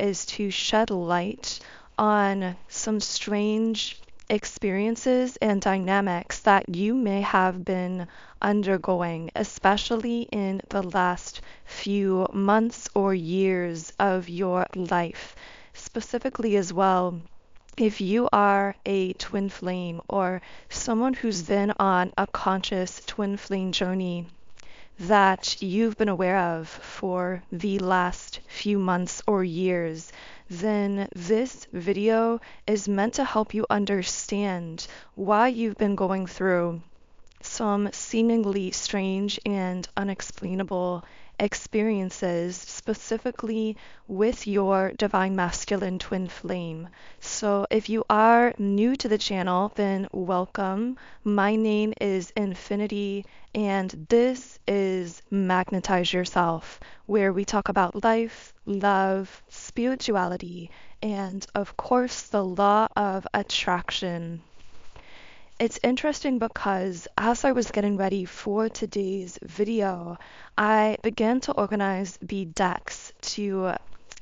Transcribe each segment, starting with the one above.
is to shed light on some strange experiences and dynamics that you may have been undergoing, especially in the last few months or years of your life. Specifically, as well, if you are a twin flame or someone who's been on a conscious twin flame journey that you've been aware of for the last few months or years, then this video is meant to help you understand why you've been going through some seemingly strange and unexplainable experiences, specifically with your divine masculine twin flame. So if you are new to the channel, then welcome. My name is Infinity, and this is Magnetize Yourself, where we talk about life, love, spirituality, and of course the law of attraction. It's interesting because as I was getting ready for today's video, I began to organize the decks to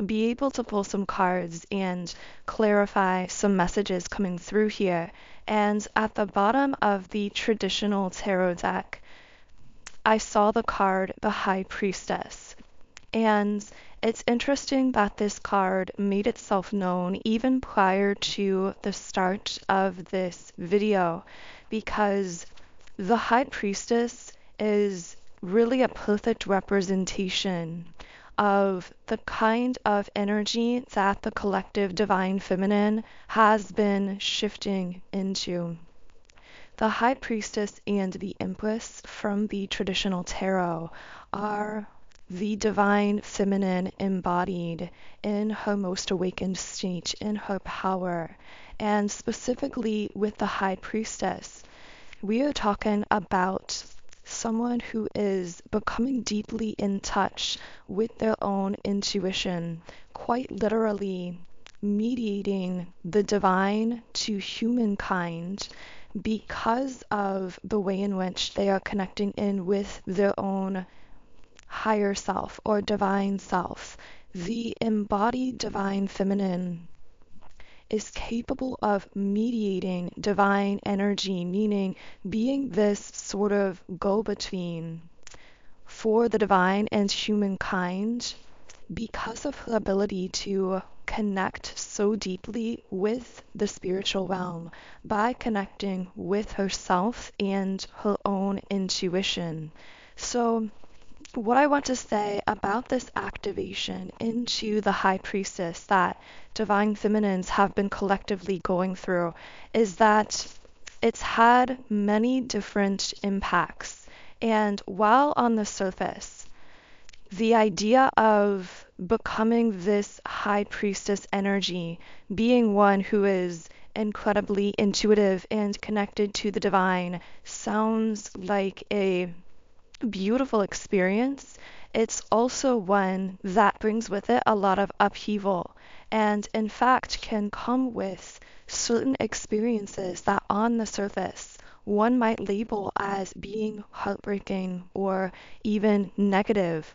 be able to pull some cards and clarify some messages coming through here. And at the bottom of the traditional tarot deck, I saw the card, the High Priestess. And it's interesting that this card made itself known even prior to the start of this video, because the High Priestess is really a perfect representation of the kind of energy that the collective divine feminine has been shifting into. The High Priestess and the Empress from the traditional tarot are the divine feminine embodied in her most awakened state, in her power. And specifically with the High Priestess, we are talking about someone who is becoming deeply in touch with their own intuition, quite literally mediating the divine to humankind because of the way in which they are connecting in with their own higher self or divine self. The embodied divine feminine is capable of mediating divine energy, meaning being this sort of go-between for the divine and humankind because of her ability to connect so deeply with the spiritual realm by connecting with herself and her own intuition. So what I want to say about this activation into the High Priestess that divine feminines have been collectively going through is that it's had many different impacts. And while on the surface, the idea of becoming this High Priestess energy, being one who is incredibly intuitive and connected to the divine, sounds like a beautiful experience, it's also one that brings with it a lot of upheaval, and in fact can come with certain experiences that on the surface one might label as being heartbreaking or even negative.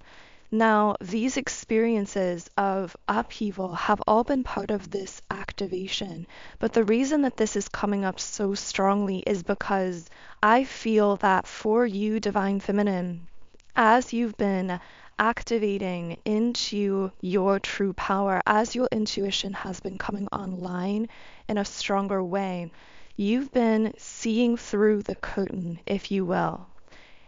Now, these experiences of upheaval have all been part of this activation, but the reason that this is coming up so strongly is because I feel that for you, Divine Feminine, as you've been activating into your true power, as your intuition has been coming online in a stronger way, you've been seeing through the curtain, if you will,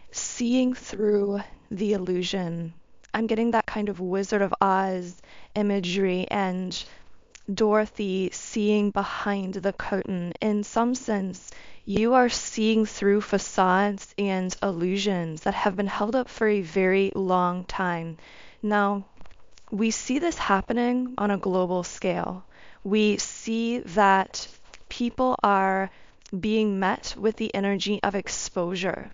seeing through the illusion. I'm getting that kind of Wizard of Oz imagery and Dorothy seeing behind the curtain. In some sense, you are seeing through facades and illusions that have been held up for a very long time. Now, we see this happening on a global scale. We see that people are being met with the energy of exposure.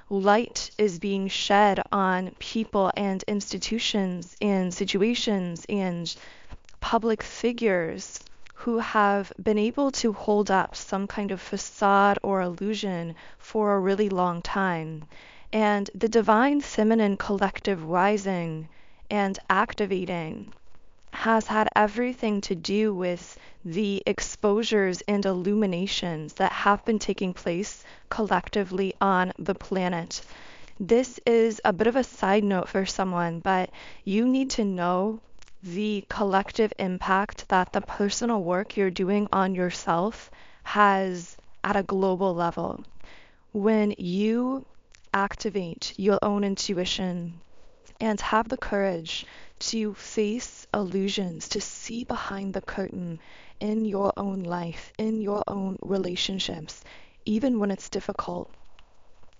Light is being shed on people and institutions and situations and public figures who have been able to hold up some kind of facade or illusion for a really long time. And the divine feminine collective rising and activating has had everything to do with the exposures and illuminations that have been taking place collectively on the planet. This is a bit of a side note for someone, but you need to know the collective impact that the personal work you're doing on yourself has at a global level. When you activate your own intuition and have the courage to face illusions, to see behind the curtain in your own life, in your own relationships, even when it's difficult,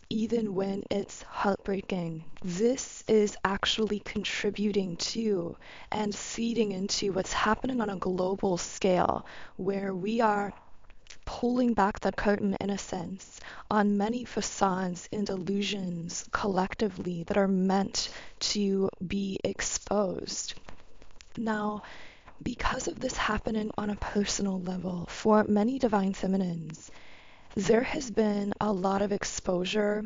even when it's heartbreaking. This is actually contributing to and feeding into what's happening on a global scale, where we are pulling back the curtain, in a sense, on many facades and illusions collectively that are meant to be exposed. Now, because of this happening on a personal level for many divine feminines, there has been a lot of exposure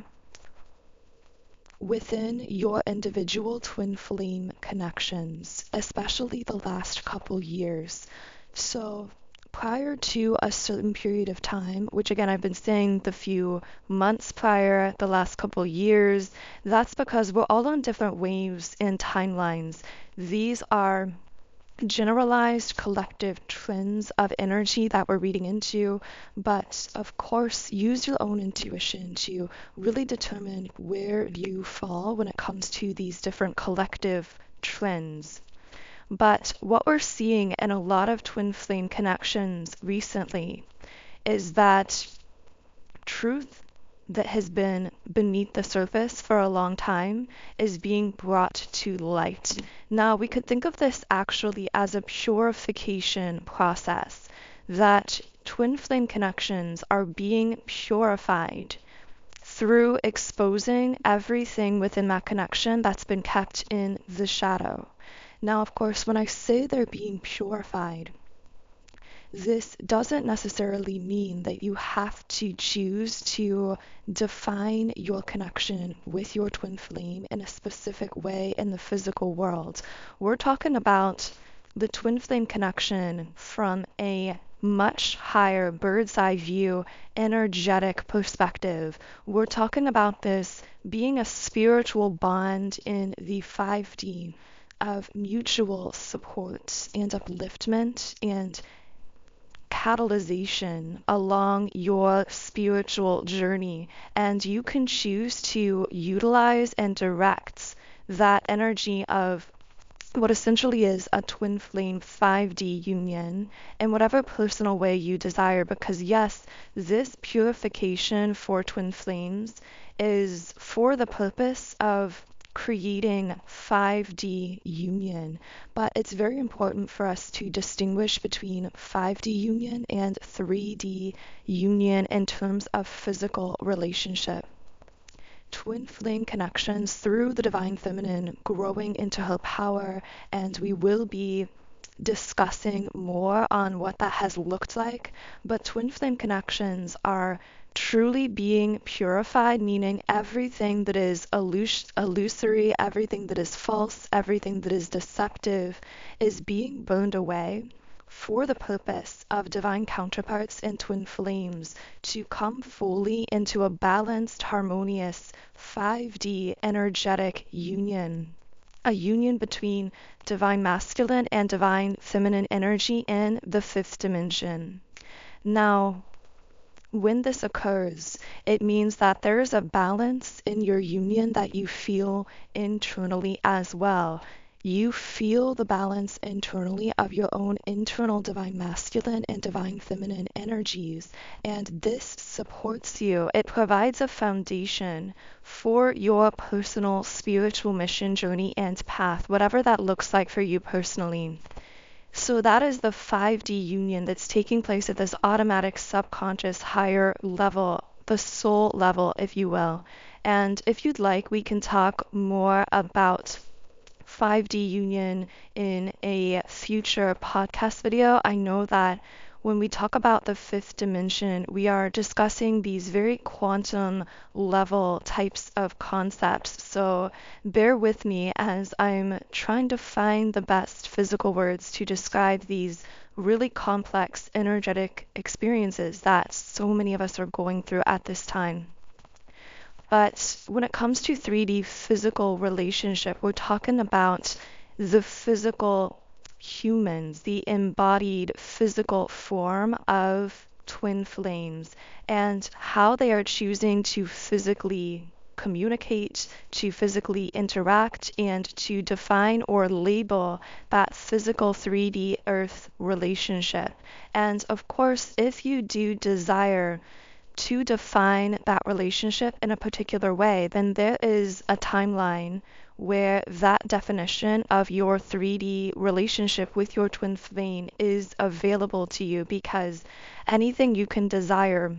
within your individual twin flame connections, especially the last couple years. So prior to a certain period of time, which again I've been saying the few months prior, the last couple years, that's because we're all on different waves and timelines. These are generalized collective trends of energy that we're reading into, but of course use your own intuition to really determine where you fall when it comes to these different collective trends. But what we're seeing in a lot of twin flame connections recently is that truth that has been beneath the surface for a long time is being brought to light. Now, we could think of this actually as a purification process, that twin flame connections are being purified through exposing everything within that connection that's been kept in the shadow. Now, of course, when I say they're being purified, this doesn't necessarily mean that you have to choose to define your connection with your twin flame in a specific way in the physical world. We're talking about the twin flame connection from a much higher bird's eye view, energetic perspective. We're talking about this being a spiritual bond in the 5D of mutual support and upliftment and catalyzation along your spiritual journey, and you can choose to utilize and direct that energy of what essentially is a twin flame 5D union in whatever personal way you desire, because yes, this purification for twin flames is for the purpose of creating 5D union, but it's very important for us to distinguish between 5D union and 3D union in terms of physical relationship. Twin flame connections through the divine feminine growing into her power, and we will be discussing more on what that has looked like, but twin flame connections are truly being purified, meaning everything that is illusory, everything that is false, everything that is deceptive is being burned away for the purpose of divine counterparts and twin flames to come fully into a balanced, harmonious 5D energetic union. A union between divine masculine and divine feminine energy in the fifth dimension. Now, when this occurs, it means that there is a balance in your union that you feel internally as well. You feel the balance internally of your own internal divine masculine and divine feminine energies, and this supports you. It provides a foundation for your personal spiritual mission, journey, and path, whatever that looks like for you personally. So that is the 5D union that's taking place at this automatic subconscious higher level, the soul level, if you will. And if you'd like, we can talk more about 5D union in a future podcast video. I know that when we talk about the fifth dimension, we are discussing these very quantum level types of concepts. So bear with me as I'm trying to find the best physical words to describe these really complex energetic experiences that so many of us are going through at this time. But when it comes to 3D physical relationship, we're talking about the physical humans, the embodied physical form of twin flames, and how they are choosing to physically communicate, to physically interact, and to define or label that physical 3D earth relationship. And of course, if you do desire to define that relationship in a particular way, then there is a timeline where that definition of your 3D relationship with your twin flame is available to you, because anything you can desire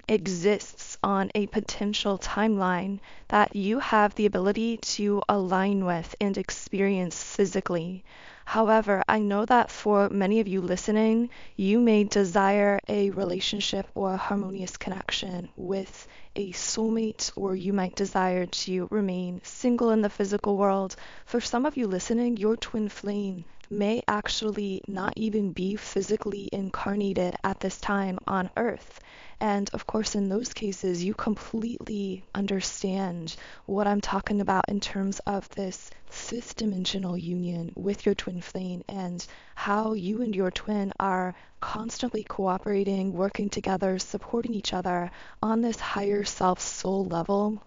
exists on a potential timeline that you have the ability to align with and experience physically. However, I know that for many of you listening, you may desire a relationship or a harmonious connection with a soulmate, or you might desire to remain single in the physical world. For some of you listening, your twin flame may actually not even be physically incarnated at this time on Earth. And of course, in those cases, you completely understand what I'm talking about in terms of this fifth dimensional union with your twin flame, and how you and your twin are constantly cooperating, working together, supporting each other on this higher self soul level,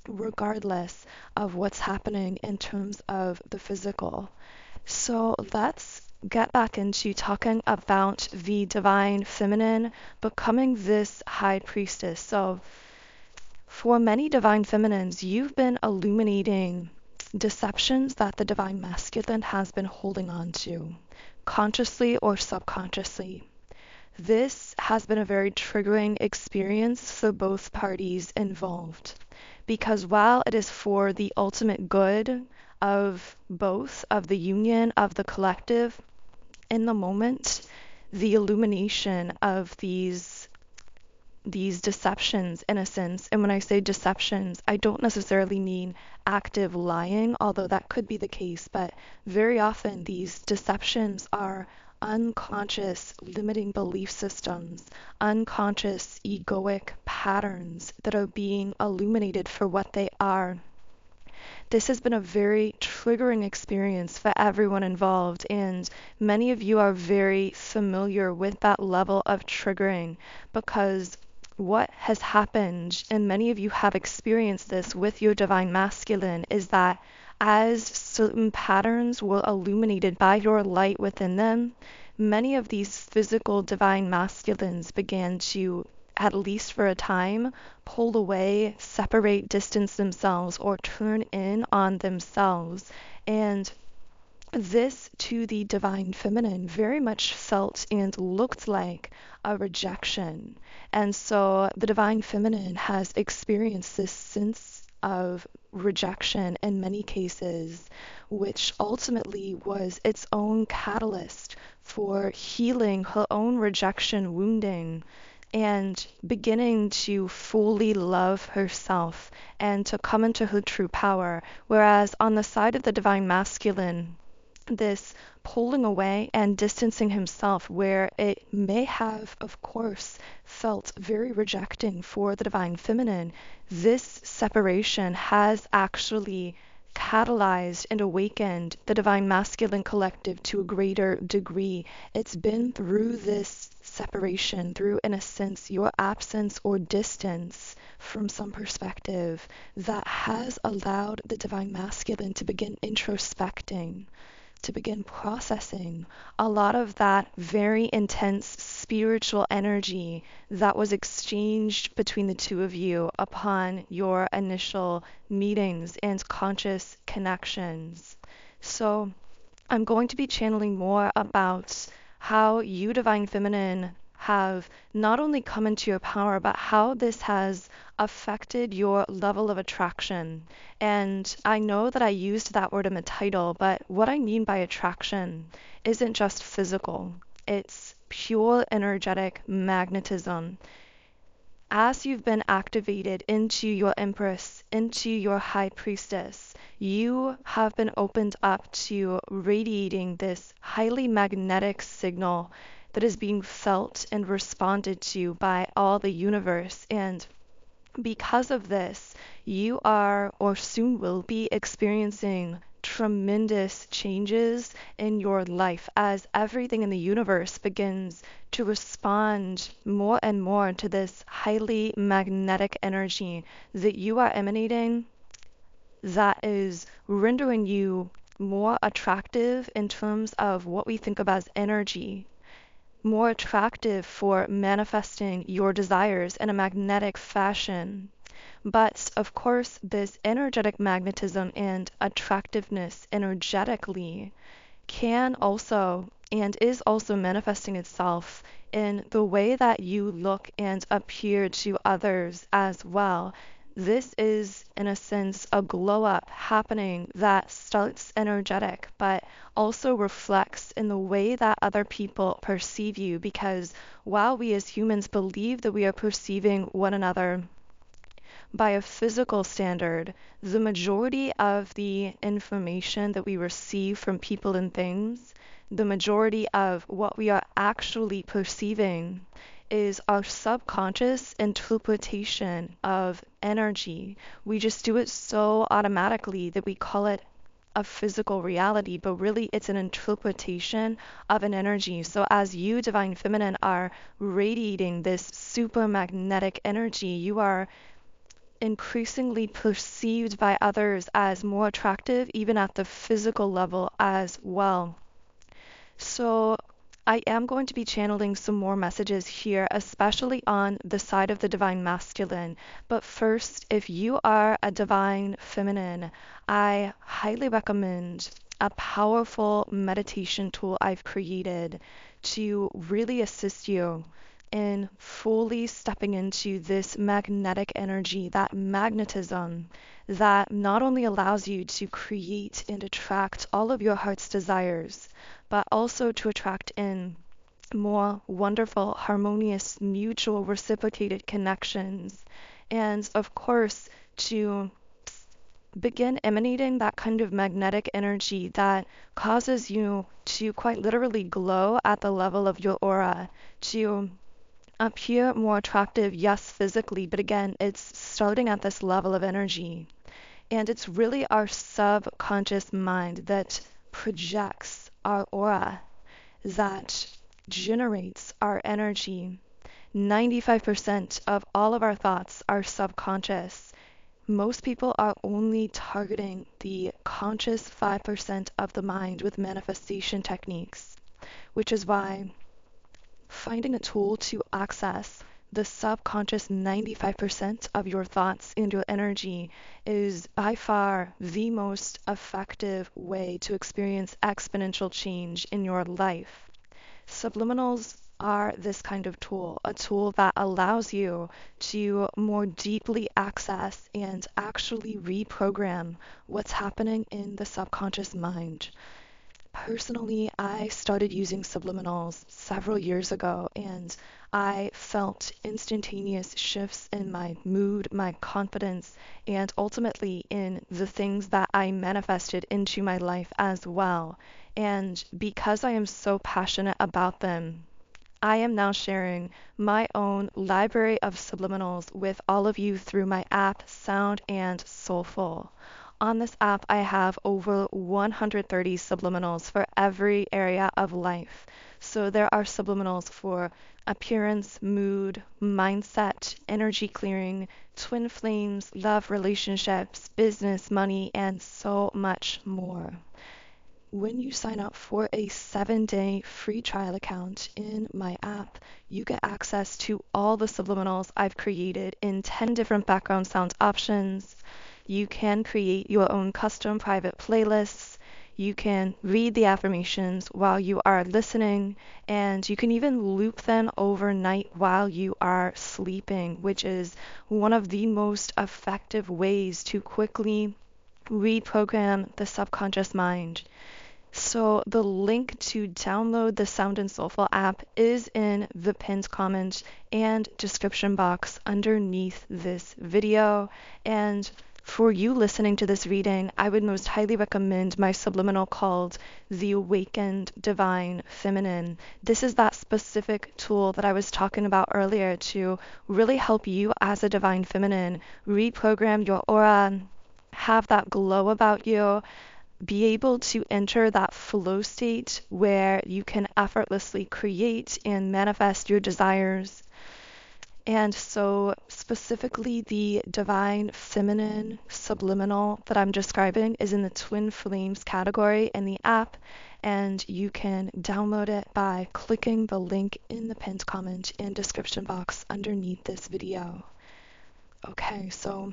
regardless of what's happening in terms of the physical. So let's get back into talking about the divine feminine becoming this high priestess. So for many divine feminines, you've been illuminating deceptions that the divine masculine has been holding on to, consciously or subconsciously. This has been a very triggering experience for both parties involved, because while it is for the ultimate good of both, of the union, of the collective, in the moment, the illumination of these deceptions, in a sense, and when I say deceptions, I don't necessarily mean active lying, although that could be the case, but very often these deceptions are unconscious limiting belief systems, unconscious egoic patterns that are being illuminated for what they are. This has been a very triggering experience for everyone involved, and many of you are very familiar with that level of triggering, because what has happened, and many of you have experienced this with your divine masculine, is that as certain patterns were illuminated by your light within them, many of these physical divine masculines began to, at least for a time, pull away, separate, distance themselves, or turn in on themselves. And this, to the divine feminine, very much felt and looked like a rejection. And so the divine feminine has experienced this sense of rejection in many cases, which ultimately was its own catalyst for healing her own rejection wounding, and beginning to fully love herself and to come into her true power. Whereas on the side of the divine masculine, this pulling away and distancing himself, where it may have, of course, felt very rejecting for the divine feminine, this separation has actually catalyzed and awakened the divine masculine collective to a greater degree. It's been through this separation, through, in a sense, your absence or distance from some perspective, that has allowed the divine masculine to begin introspecting, to begin processing a lot of that very intense spiritual energy that was exchanged between the two of you upon your initial meetings and conscious connections. So I'm going to be channeling more about how you, divine feminine, have not only come into your power, but how this has affected your level of attraction. And I know that I used that word in the title, but what I mean by attraction isn't just physical. It's pure energetic magnetism. As you've been activated into your Empress, into your High Priestess, you have been opened up to radiating this highly magnetic signal that is being felt and responded to by all the universe. And because of this, you are or soon will be experiencing tremendous changes in your life as everything in the universe begins to respond more and more to this highly magnetic energy that you are emanating, that is rendering you more attractive in terms of what we think of as energy, more attractive for manifesting your desires in a magnetic fashion. But of course, this energetic magnetism and attractiveness energetically can also and is also manifesting itself in the way that you look and appear to others as well. This is, in a sense, a glow up happening that starts energetic, but also reflects in the way that other people perceive you. Because while we as humans believe that we are perceiving one another by a physical standard, the majority of the information that we receive from people and things, the majority of what we are actually perceiving, is our subconscious interpretation of energy. We just do it so automatically that we call it a physical reality, but really it's an interpretation of an energy. So as you, Divine Feminine, are radiating this super magnetic energy, you are increasingly perceived by others as more attractive, even at the physical level as well. So I am going to be channeling some more messages here, especially on the side of the Divine Masculine. But first, if you are a Divine Feminine, I highly recommend a powerful meditation tool I've created to really assist you in fully stepping into this magnetic energy, that magnetism that not only allows you to create and attract all of your heart's desires, but also to attract in more wonderful, harmonious, mutual, reciprocated connections. And of course, to begin emanating that kind of magnetic energy that causes you to quite literally glow at the level of your aura, to appear more attractive, yes, physically, but again, it's starting at this level of energy. And it's really our subconscious mind that projects our aura, that generates our energy. 95% of all of our thoughts are subconscious. Most people are only targeting the conscious 5% of the mind with manifestation techniques, which is why finding a tool to access the subconscious 95% of your thoughts and your energy is by far the most effective way to experience exponential change in your life. Subliminals are this kind of tool, a tool that allows you to more deeply access and actually reprogram what's happening in the subconscious mind. Personally, I started using subliminals several years ago, and I felt instantaneous shifts in my mood, my confidence, and ultimately in the things that I manifested into my life as well. And because I am so passionate about them, I am now sharing my own library of subliminals with all of you through my app, Sound and Soulful. On this app, I have over 130 subliminals for every area of life. So there are subliminals for appearance, mood, mindset, energy clearing, twin flames, love, relationships, business, money, and so much more. When you sign up for a 7-day free trial account in my app, you get access to all the subliminals I've created in 10 different background sound options. You can create your own custom private playlists. You can read the affirmations while you are listening, and you can even loop them overnight while you are sleeping, which is one of the most effective ways to quickly reprogram the subconscious mind. So the link to download the Sound and Soulful app is in the pinned comment and description box underneath this video. And for you listening to this reading, I would most highly recommend my subliminal called The Awakened Divine Feminine. This is that specific tool that I was talking about earlier to really help you as a divine feminine reprogram your aura, have that glow about you, be able to enter that flow state where you can effortlessly create and manifest your desires. And so specifically the divine feminine subliminal that I'm describing is in the Twin Flames category in the app, and you can download it by clicking the link in the pinned comment and description box underneath this video. Okay, so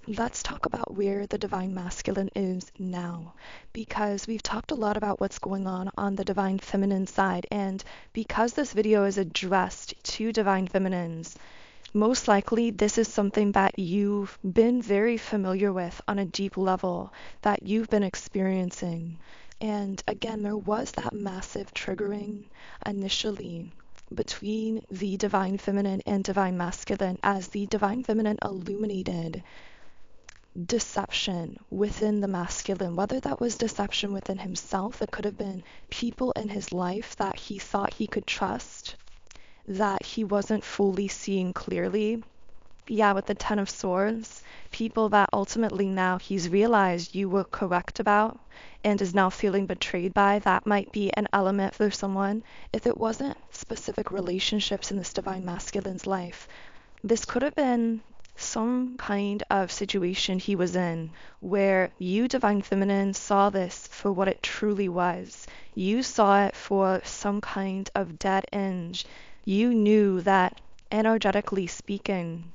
let's talk about where the divine masculine is now, because we've talked a lot about what's going on the divine feminine side, and because this video is addressed to divine feminines, most likely this is something that you've been very familiar with on a deep level, that you've been experiencing. And again, there was that massive triggering initially between the divine feminine and divine masculine as the divine feminine illuminated deception within the masculine, whether that was deception within himself, it could have been people in his life that he thought he could trust, that he wasn't fully seeing clearly. Yeah, with the Ten of Swords, people that ultimately now he's realized you were correct about and is now feeling betrayed by. That might be an element for someone. If it wasn't specific relationships in this divine masculine's life, this could have been some kind of situation he was in where you, divine feminine, saw this for what it truly was. You saw it for some kind of dead end. You knew that, energetically speaking,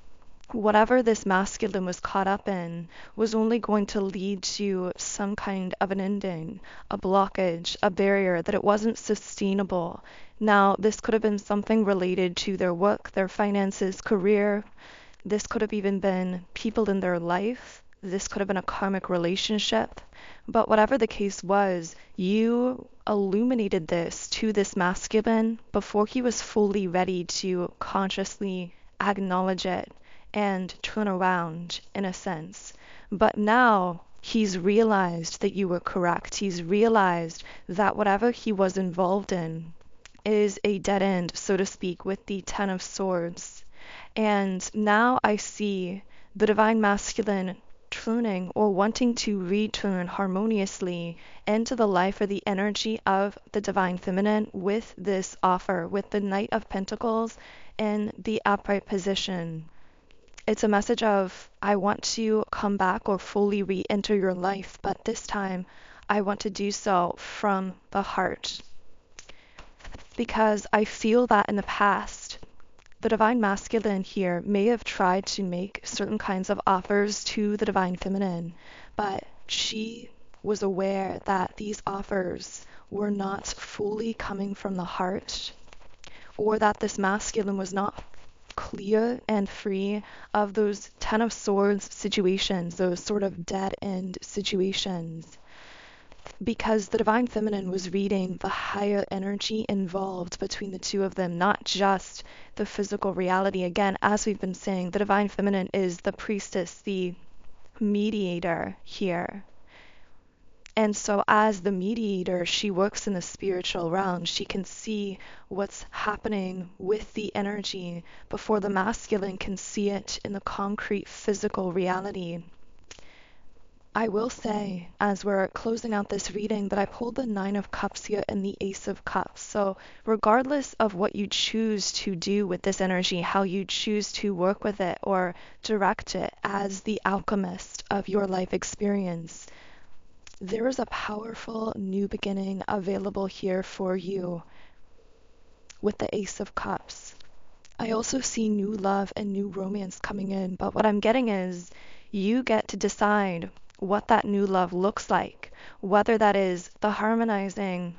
whatever this masculine was caught up in was only going to lead to some kind of an ending, a blockage, a barrier, that it wasn't sustainable. Now, this could have been something related to their work, their finances, career. This could have even been people in their life. This could have been a karmic relationship. But whatever the case was, you illuminated this to this masculine before he was fully ready to consciously acknowledge it and turn around, in a sense. But now he's realized that you were correct. He's realized that whatever he was involved in is a dead end, so to speak, with the Ten of Swords. And now I see the divine masculine turning or wanting to return harmoniously into the life or the energy of the divine feminine with this offer, with the Knight of Pentacles in the upright position. It's a message of, I want to come back or fully re-enter your life, but this time I want to do so from the heart. Because I feel that in the past, the divine masculine here may have tried to make certain kinds of offers to the divine feminine, but she was aware that these offers were not fully coming from the heart, or that this masculine was not clear and free of those Ten of Swords situations, those sort of dead end situations. Because the divine feminine was reading the higher energy involved between the two of them, not just the physical reality. Again, as we've been saying, the divine feminine is the priestess, the mediator here. And so as the mediator, she works in the spiritual realm. She can see what's happening with the energy before the masculine can see it in the concrete physical reality. I will say, as we're closing out this reading, that I pulled the Nine of Cups here and the Ace of Cups. So regardless of what you choose to do with this energy, how you choose to work with it or direct it as the alchemist of your life experience, there is a powerful new beginning available here for you with the Ace of Cups. I also see new love and new romance coming in, but what I'm getting is you get to decide what that new love looks like, whether that is the harmonizing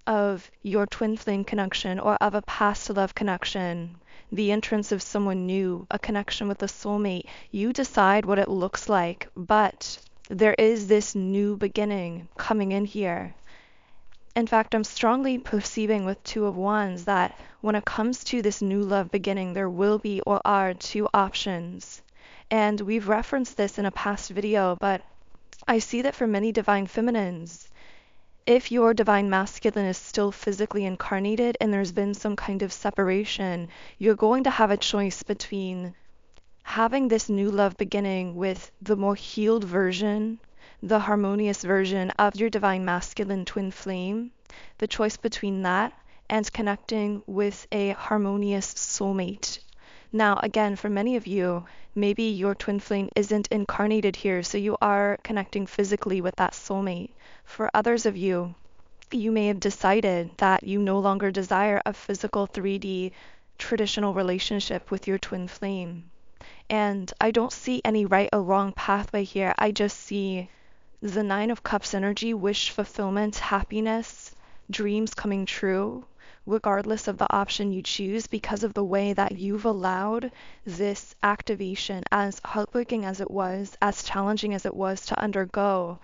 of your twin flame connection or of a past love connection, the entrance of someone new, a connection with a soulmate. You decide what it looks like, but there is this new beginning coming in here. In fact, I'm strongly perceiving with Two of Wands that when it comes to this new love beginning, there will be or are two options. And we've referenced this in a past video, but I see that for many divine feminines, if your divine masculine is still physically incarnated and there's been some kind of separation, you're going to have a choice between having this new love beginning with the more healed version, the harmonious version of your divine masculine twin flame, the choice between that and connecting with a harmonious soulmate. Now, again, for many of you, maybe your twin flame isn't incarnated here, so you are connecting physically with that soulmate. For others of you, you may have decided that you no longer desire a physical 3D traditional relationship with your twin flame. And I don't see any right or wrong pathway here. I just see the Nine of Cups energy, wish fulfillment, happiness, dreams coming true, regardless of the option you choose, because of the way that you've allowed this activation, as heartbreaking as it was, as challenging as it was to undergo.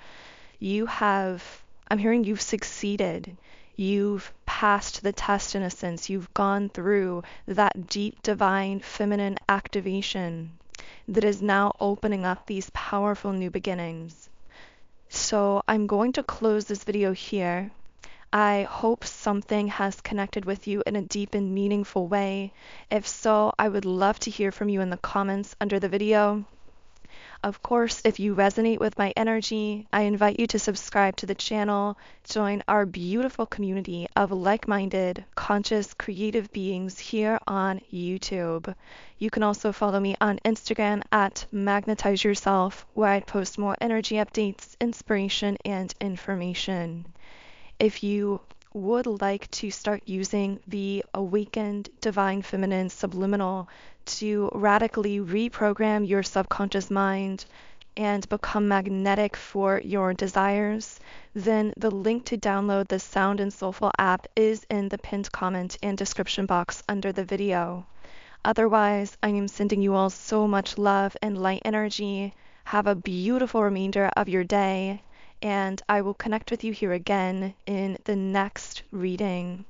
I'm hearing you've succeeded. You've passed the test in a sense. You've gone through that deep divine feminine activation that is now opening up these powerful new beginnings. So I'm going to close this video here. I hope something has connected with you in a deep and meaningful way. If so, I would love to hear from you in the comments under the video. Of course, if you resonate with my energy, I invite you to subscribe to the channel, join our beautiful community of like-minded, conscious, creative beings here on YouTube. You can also follow me on Instagram at Magnetize Yourself, where I post more energy updates, inspiration, and information. If you would like to start using the Awakened Divine Feminine Subliminal to radically reprogram your subconscious mind and become magnetic for your desires, then the link to download the Sound and Soulful app is in the pinned comment and description box under the video. Otherwise, I am sending you all so much love and light energy. Have a beautiful remainder of your day, and I will connect with you here again in the next reading.